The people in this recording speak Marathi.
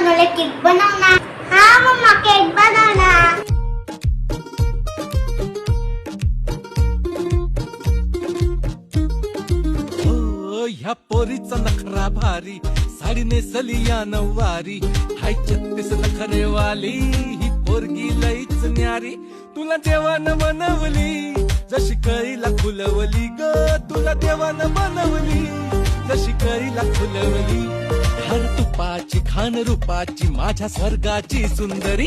मला केक बनव ना. हा मम्मा केक बनव ना. ह्या पोरीचा नखरा भारी, साडी नेसली या नऊवारी, हाय 36 नखरेवाली, ही पोरगी लईच न्यारी. तुला देवानं बनवली जशी कळीला फुलवली ग, तुला देवानं बनवली जशी कळीला फुलवली. हर तुपाची खान रूपाची माझ्या स्वर्गाची सुंदरी.